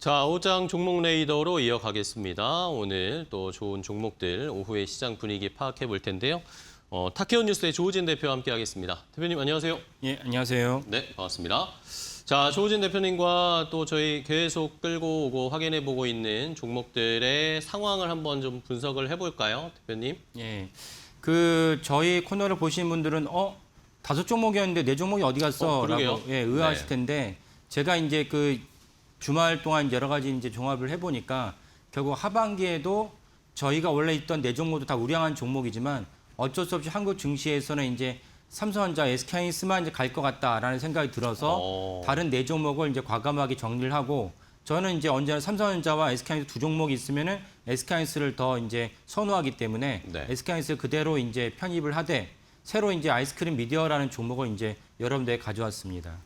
자, 오장 종목 레이더로 이어가겠습니다. 오늘 또 좋은 종목들 오후에 시장 분위기 파악해 볼 텐데요. 타케온 뉴스의 조우진 대표와 함께하겠습니다. 대표님 안녕하세요. 예, 안녕하세요. 네, 반갑습니다. 자, 조우진 대표님과 또 저희 계속 끌고 오고 확인해 보고 있는 종목들의 상황을 한번 좀 분석을 해볼까요, 대표님? 예, 저희 코너를 보신 분들은 5종목이었는데 4종목이 어디 갔어? 그러게요. 라고 의아하실 네. 텐데 제가 이제 주말 동안 여러 가지 이제 종합을 해보니까 결국 하반기에도 저희가 원래 있던 4종목도 다 우량한 종목이지만 어쩔 수 없이 한국 증시에서는 이제 삼성전자, SK하이닉스만 이제 갈 것 같다라는 생각이 들어서 다른 4종목을 이제 과감하게 정리를 하고 저는 이제 언제나 삼성전자와 SK하이닉스 2종목이 있으면은 SK하이닉스를 더 이제 선호하기 때문에 네. SK하이닉스 그대로 이제 편입을 하되 새로 이제 아이스크림 미디어라는 종목을 이제 여러분들에 가져왔습니다.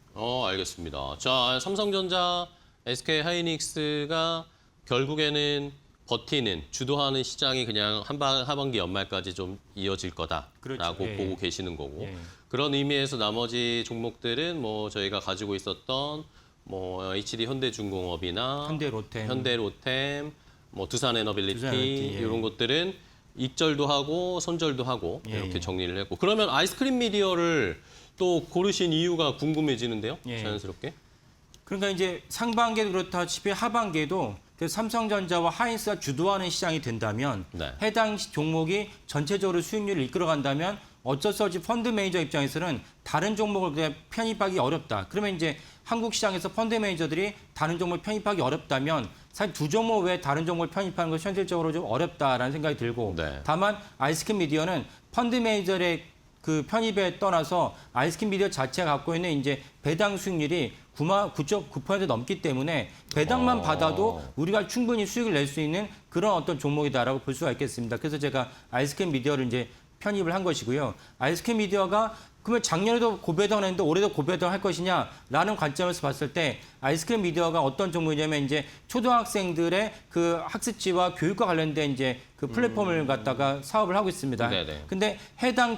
알겠습니다. 자, 삼성전자, SK하이닉스가 결국에는 버티는, 주도하는 시장이 그냥 하반기 연말까지 좀 이어질 거다라고 그렇죠. 예, 보고 예. 계시는 거고. 예. 그런 의미에서 나머지 종목들은 뭐 저희가 가지고 있었던 뭐 HD 현대중공업이나 현대로템, 뭐 두산에너빌리티 예. 이런 것들은 익절도 하고 손절도 하고 예, 이렇게 예. 정리를 했고. 그러면 아이스크림 미디어를 또 고르신 이유가 궁금해지는데요. 예. 자연스럽게. 그러니까 이제 상반기에도 그렇다시피 하반기에도 삼성전자와 하이닉스가 주도하는 시장이 된다면 네. 해당 종목이 전체적으로 수익률을 이끌어간다면 어쩔 수 없이 펀드 매니저 입장에서는 다른 종목을 그냥 편입하기 어렵다. 그러면 이제 한국 시장에서 펀드 매니저들이 다른 종목을 편입하기 어렵다면 사실 2종목 외에 다른 종목을 편입하는 것이 현실적으로 좀 어렵다라는 생각이 들고 네. 다만 아이스크림 미디어는 펀드 매니저의 편입에 떠나서 아이스크림 미디어 자체가 갖고 있는 이제 배당 수익률이 9.9% 넘기 때문에 배당만 받아도 우리가 충분히 수익을 낼 수 있는 그런 어떤 종목이다라고 볼 수가 있겠습니다. 그래서 제가 아이스크림 미디어를 이제 편입을 한 것이고요. 아이스크림 미디어가 그러면 작년에도 고배당을 했는데 올해도 고배당을 할 것이냐라는 관점에서 봤을 때 아이스크림 미디어가 어떤 종목이냐면 이제 초등학생들의 학습지와 교육과 관련된 이제 플랫폼을 갖다가 사업을 하고 있습니다. 네네. 근데 해당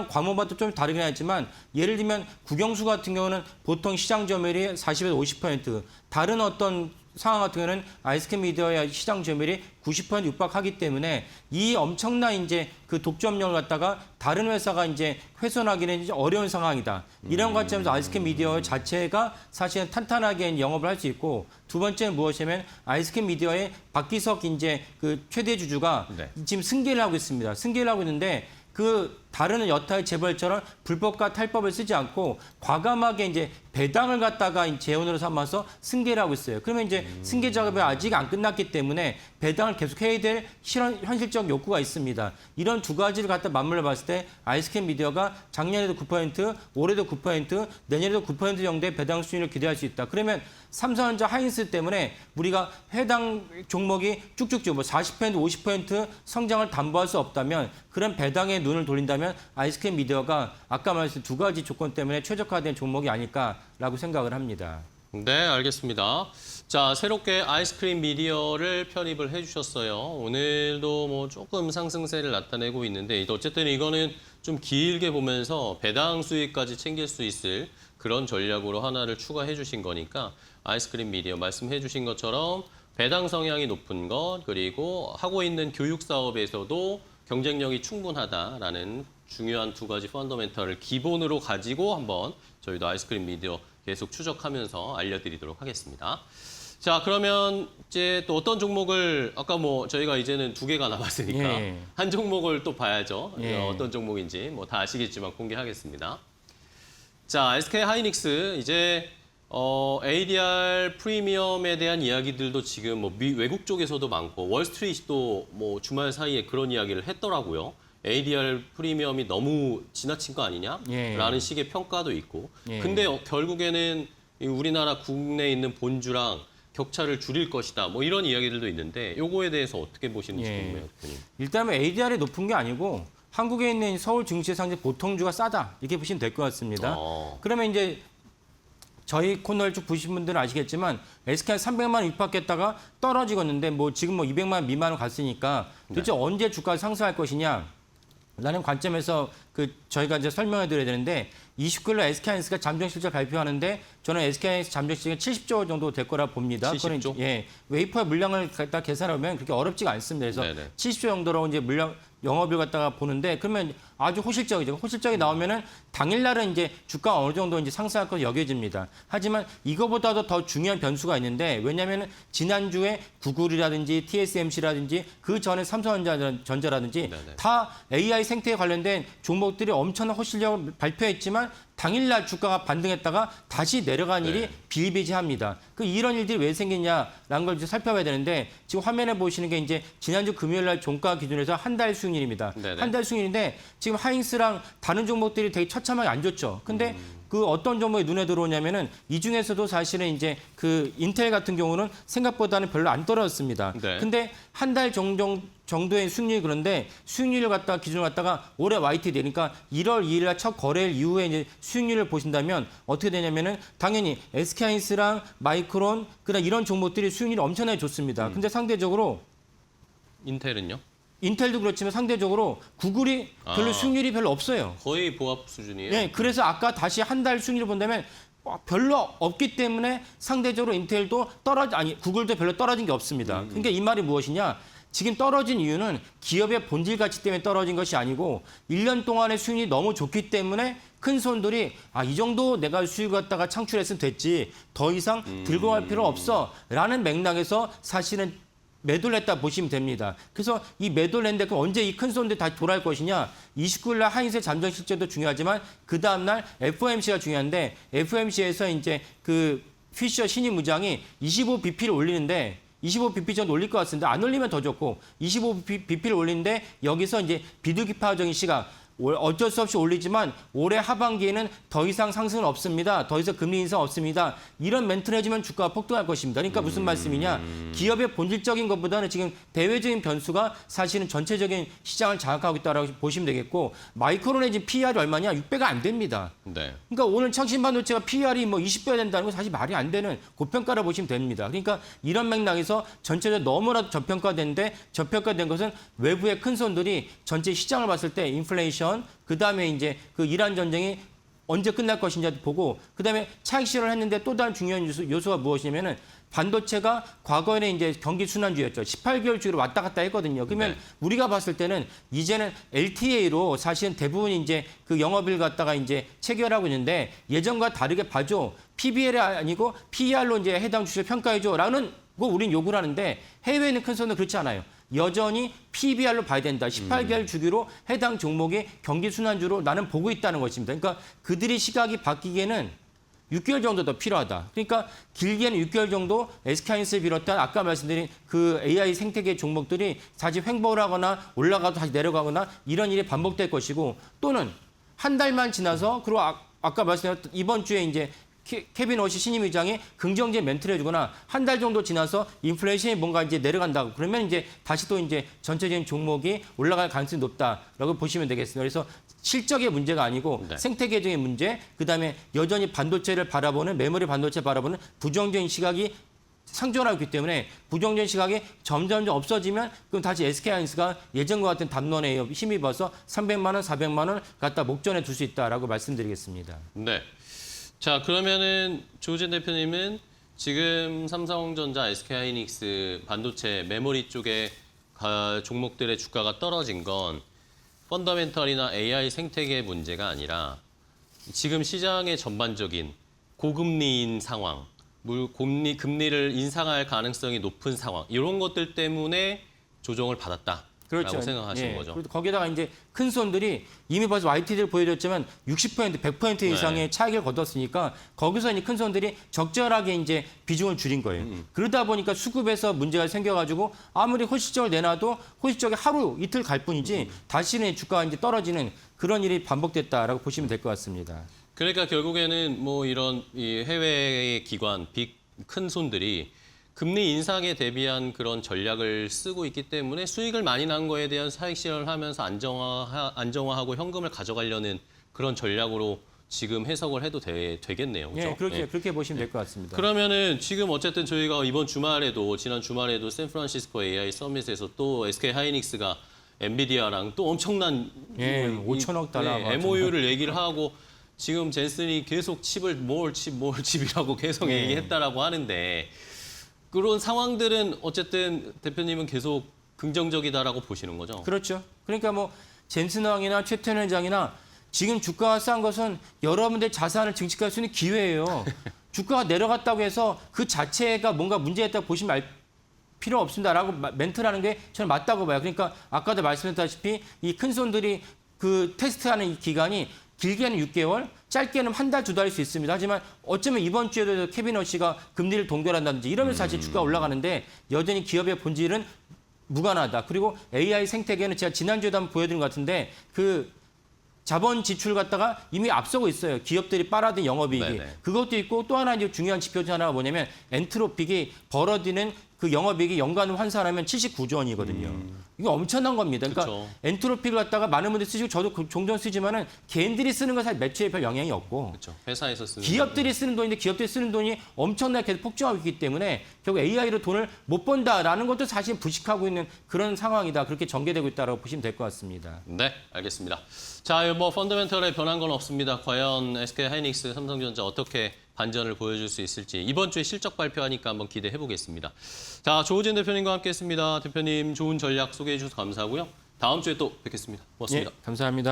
과목마다 좀 다르긴 하지만 예를 들면 국영수 같은 경우는 보통 시장 점유율이 40에서 50%, 다른 어떤 상황 같은 경우는 아이스크림 미디어의 시장 점유율이 90% 육박하기 때문에 이 엄청난 이제 독점력을 갖다가 다른 회사가 이제 훼손하기는 이제 어려운 상황이다. 이런 관점에서 아이스크림 미디어 자체가 사실은 탄탄하게 영업을 할 수 있고, 두 번째는 무엇이냐면 아이스크림 미디어의 박기석 이제 최대 주주가 네. 지금 승계를 하고 있습니다. 승계를 하고 있는데 다른 여타의 재벌처럼 불법과 탈법을 쓰지 않고 과감하게 이제 배당을 갖다가 재원으로 삼아서 승계를 하고 있어요. 그러면 이제 승계 작업이 아직 안 끝났기 때문에 배당을 계속 해야 될 현실적 욕구가 있습니다. 이런 두 가지를 갖다 맞물려 봤을 때 아이스크림 미디어가 작년에도 9%, 올해도 9%, 내년에도 9% 정도의 배당 수익을 기대할 수 있다. 그러면 삼성전자 하이닉스 때문에 우리가 해당 종목이 쭉쭉쭉 40%, 50% 성장을 담보할 수 없다면 그런 배당에 눈을 돌린다면 아이스크림 미디어가 아까 말씀드린 두 가지 조건 때문에 최적화된 종목이 아닐까라고 생각을 합니다. 네, 알겠습니다. 자, 새롭게 아이스크림 미디어를 편입을 해주셨어요. 오늘도 뭐 조금 상승세를 나타내고 있는데 어쨌든 이거는 좀 길게 보면서 배당 수익까지 챙길 수 있을 그런 전략으로 하나를 추가해 주신 거니까 아이스크림 미디어 말씀해 주신 것처럼 배당 성향이 높은 것, 그리고 하고 있는 교육 사업에서도 경쟁력이 충분하다라는 중요한 두 가지 펀더멘털을 기본으로 가지고 한번 저희도 아이스크림 미디어 계속 추적하면서 알려드리도록 하겠습니다. 자, 그러면 이제 또 어떤 종목을 아까 뭐 저희가 이제는 2개가 남았으니까 예. 한 종목을 또 봐야죠. 예. 어떤 종목인지 뭐 다 아시겠지만 공개하겠습니다. 자, SK 하이닉스 이제 ADR 프리미엄에 대한 이야기들도 지금 뭐 외국 쪽에서도 많고 월스트리트도 뭐 주말 사이에 그런 이야기를 했더라고요. ADR 프리미엄이 너무 지나친 거 아니냐라는 예. 식의 평가도 있고. 예. 근데 결국에는 우리나라 국내에 있는 본주랑 격차를 줄일 것이다. 뭐 이런 이야기들도 있는데 요거에 대해서 어떻게 보시는지 예. 궁금해요, 대표님. 일단은 ADR이 높은 게 아니고 한국에 있는 서울 증시 상대 보통주가 싸다 이렇게 보시면 될 것 같습니다. 그러면 이제 저희 코너를 쭉 보신 분들은 아시겠지만 SK 300만 원 입학했다가 떨어지겠는데 뭐 지금 뭐 200만 원 미만으로 갔으니까 도대체 언제 주가가 상승할 것이냐? 라는 관점에서 저희가 이제 설명해 드려야 되는데 29일 날 SK하이닉스가 잠정 실적 발표하는데 저는 SK하이닉스 잠정 실적이 70조 정도 될 거라 봅니다. 70조? 예, 웨이퍼의 물량을 갖다 계산하면 그렇게 어렵지가 않습니다. 그래서 네네. 70조 정도로 이제 물량 영업을 갖다가 보는데 그러면 아주 호실적이죠. 호실적이 나오면은 당일날은 이제 주가가 어느 정도 이제 상승할 것으로 여겨집니다. 하지만 이거보다도 더 중요한 변수가 있는데 왜냐하면 지난주에 구글이라든지 TSMC라든지 그 전에 삼성전자라든지 네네. 다 AI 생태에 관련된 종목들이 엄청난 호실력을 발표했지만 당일날 주가가 반등했다가 다시 내려간 일이 네. 비일비재합니다. 이런 일들이 왜 생겼냐라는 걸 이제 살펴봐야 되는데 지금 화면에 보시는 게 이제 지난주 금요일날 종가 기준에서 한 달 수익률입니다. 네네. 한 달 수익률인데 지금 하이닉스랑 다른 종목들이 되게 처참하게 안 좋죠. 근데 그 어떤 종목이 눈에 들어오냐면은 이 중에서도 사실은 이제 그 인텔 같은 경우는 생각보다는 별로 안 떨어졌습니다. 네. 근데 한 달 정도의 수익률이 그런데 수익률을 갖다가 기준을 갖다가 올해 YTD 그러니까 1월 2일 날 첫 거래일 이후에 이제 수익률을 보신다면 어떻게 되냐면은 당연히 SK하이닉스랑 마이크론 그다음 이런 종목들이 수익률이 엄청나게 좋습니다. 근데 상대적으로 인텔은요? 인텔도 그렇지만 상대적으로 구글이 별로 아. 수익률이 별로 없어요. 거의 보합 수준이에요. 네, 그래서 아까 다시 한 달 수익률을 본다면 별로 없기 때문에 상대적으로 인텔도 구글도 별로 떨어진 게 없습니다. 그러니까 이 말이 무엇이냐? 지금 떨어진 이유는 기업의 본질 가치 때문에 떨어진 것이 아니고 1년 동안의 수익이 너무 좋기 때문에 큰 손들이 이 정도 내가 수익 갖다가 창출했으면 됐지 더 이상 들고 갈 필요 없어라는 맥락에서 사실은 매도를 했다 보시면 됩니다. 그래서 이 매도를 했는데 그럼 언제 이 큰 손들 다시 돌아올 것이냐? 29일 날 하이닉스 잠정 실적도 중요하지만 그 다음 날 FOMC가 중요한데 FOMC에서 이제 그 피셔 신임 의장이 25bp를 올리는데 25bp 정도 올릴 것 같은데 안 올리면 더 좋고 25bp를 올리는데 여기서 이제 비둘기파적인 시각 어쩔 수 없이 올리지만 올해 하반기에는 더 이상 상승은 없습니다. 더 이상 금리 인상 없습니다. 이런 멘트를 해주면 주가가 폭등할 것입니다. 그러니까 무슨 말씀이냐. 기업의 본질적인 것보다는 지금 대외적인 변수가 사실은 전체적인 시장을 장악하고 있다고 보시면 되겠고 마이크론의 지금 PER이 얼마냐? 6배가 안 됩니다. 네. 그러니까 오늘 창신반도체가 PER이 뭐 20배가 된다는 건 사실 말이 안 되는 고평가라 보시면 됩니다. 그러니까 이런 맥락에서 전체적으로 너무나도 저평가된데 저평가된 것은 외부의 큰 손들이 전체 시장을 봤을 때 인플레이션 그다음에 이제 그 이란 전쟁이 언제 끝날 것인지 보고 그다음에 차익 실현을 했는데 또 다른 중요한 요소가 무엇이냐면은 반도체가 과거에는 이제 경기 순환주였죠. 18개월 주기로 왔다 갔다 했거든요. 그러면 네. 우리가 봤을 때는 이제는 LTA로 사실은 대부분 이제 그 영업일 갖다가 이제 체결하고 있는데 예전과 다르게 봐줘. PBL이 아니고 PER로 이제 해당 주식 평가해줘라는 거 우리는 요구를 하는데 해외에 있는 큰 손은 그렇지 않아요. 여전히 PBR로 봐야 된다. 18개월 주기로 해당 종목의 경기 순환주로 나는 보고 있다는 것입니다. 그러니까 그들의 시각이 바뀌기에는 6개월 정도 더 필요하다. 그러니까 길게는 6개월 정도 SK하이닉스를 비롯한 아까 말씀드린 그 AI 생태계 종목들이 다시 횡보를 하거나 올라가도 다시 내려가거나 이런 일이 반복될 것이고 또는 한 달만 지나서 그리고 아까 말씀드렸던 이번 주에 이제 케빈 워시 신임 의장이 긍정적인 멘트를 해주거나 한 달 정도 지나서 인플레이션이 뭔가 이제 내려간다고 그러면 이제 다시 또 이제 전체적인 종목이 올라갈 가능성이 높다라고 보시면 되겠습니다. 그래서 실적의 문제가 아니고 네. 생태계적인 문제, 그다음에 여전히 반도체를 바라보는 메모리 반도체 바라보는 부정적인 시각이 상존하고 있기 때문에 부정적인 시각이 점점 없어지면 그럼 다시 SK하이닉스가 예전과 같은 담론에 힘입어서 300만 원, 400만 원을 갖다 목전에 둘 수 있다라고 말씀드리겠습니다. 네. 자, 그러면은 조우진 대표님은 지금 삼성전자, SK하이닉스 반도체 메모리 쪽에 종목들의 주가가 떨어진 건 펀더멘털이나 AI 생태계 문제가 아니라 지금 시장의 전반적인 고금리인 상황, 금리를 인상할 가능성이 높은 상황 이런 것들 때문에 조정을 받았다. 그렇죠. 라고 생각하시는 거죠. 그리고 거기다가 이제 큰 손들이 이미 벌써 YTD를 보여줬지만 60%, 100% 이상의 네. 차익을 거뒀으니까 거기서 이제 큰 손들이 적절하게 이제 비중을 줄인 거예요. 그러다 보니까 수급에서 문제가 생겨가지고 아무리 호실적을 내놔도 호실적이 하루 이틀 갈 뿐이지 다시는 주가가 이제 떨어지는 그런 일이 반복됐다라고 보시면 될 것 같습니다. 그러니까 결국에는 뭐 이런 이 해외의 기관, 큰 손들이 금리 인상에 대비한 그런 전략을 쓰고 있기 때문에 수익을 많이 난 거에 대한 사익 실현을 하면서 안정화하고 현금을 가져가려는 그런 전략으로 지금 해석을 해도 되겠네요. 그렇죠? 예, 그렇게 보시면 될 것 같습니다. 그러면은 지금 어쨌든 저희가 지난 주말에도 샌프란시스코 AI 서밋에서 또 SK 하이닉스가 엔비디아랑 또 엄청난 예, 5천억 달러 MOU를 얘기를 하고 지금 젠슨이 계속 칩을 뭘 칩이라고 계속 네. 얘기했다라고 하는데 그런 상황들은 어쨌든 대표님은 계속 긍정적이다라고 보시는 거죠? 그렇죠. 그러니까 뭐 젠슨 왕이나 최태원 회장이나 지금 주가가 싼 것은 여러분들 자산을 증식할 수 있는 기회예요. 주가가 내려갔다고 해서 그 자체가 뭔가 문제가 있다고 보시면 필요 없습니다라고 멘트라는 게 저는 맞다고 봐요. 그러니까 아까도 말씀드렸다시피 이 큰 손들이 그 테스트하는 이 기간이 길게는 6개월, 짧게는 한 달, 두 달일 수 있습니다. 하지만 어쩌면 이번 주에도 케빈 어시가 금리를 동결한다든지 이러면 사실 주가가 올라가는데 여전히 기업의 본질은 무관하다. 그리고 AI 생태계는 제가 지난주에도 한번 보여드린 것 같은데 그 자본 지출 갖다가 이미 앞서고 있어요. 기업들이 빨아든 영업이익이. 네네. 그것도 있고 또 하나 이제 중요한 지표 중 하나가 뭐냐면 엔트로픽이 벌어지는 그 영업이익이 연간 환산하면 79조 원이거든요. 이거 엄청난 겁니다. 그러니까 그쵸. 엔트로픽을 갖다가 많은 분들이 쓰시고 저도 종종 쓰지만은 개인들이 쓰는 건 사실 매출에 별 영향이 없고 그렇죠. 회사에서 쓰는 기업들이 쓰는 돈인데 기업들이 쓰는 돈이 엄청나게 계속 폭증하고 있기 때문에 결국 AI로 돈을 못 번다라는 것도 사실 부식하고 있는 그런 상황이다. 그렇게 전개되고 있다고 보시면 될 것 같습니다. 네, 알겠습니다. 자, 뭐 펀더멘털에 변한 건 없습니다. 과연 SK하이닉스, 삼성전자 어떻게 반전을 보여줄 수 있을지 이번 주에 실적 발표하니까 한번 기대해 보겠습니다. 자, 조우진 대표님과 함께했습니다. 대표님 좋은 전략 소개해 주셔서 감사하고요. 다음 주에 또 뵙겠습니다. 고맙습니다. 예, 감사합니다.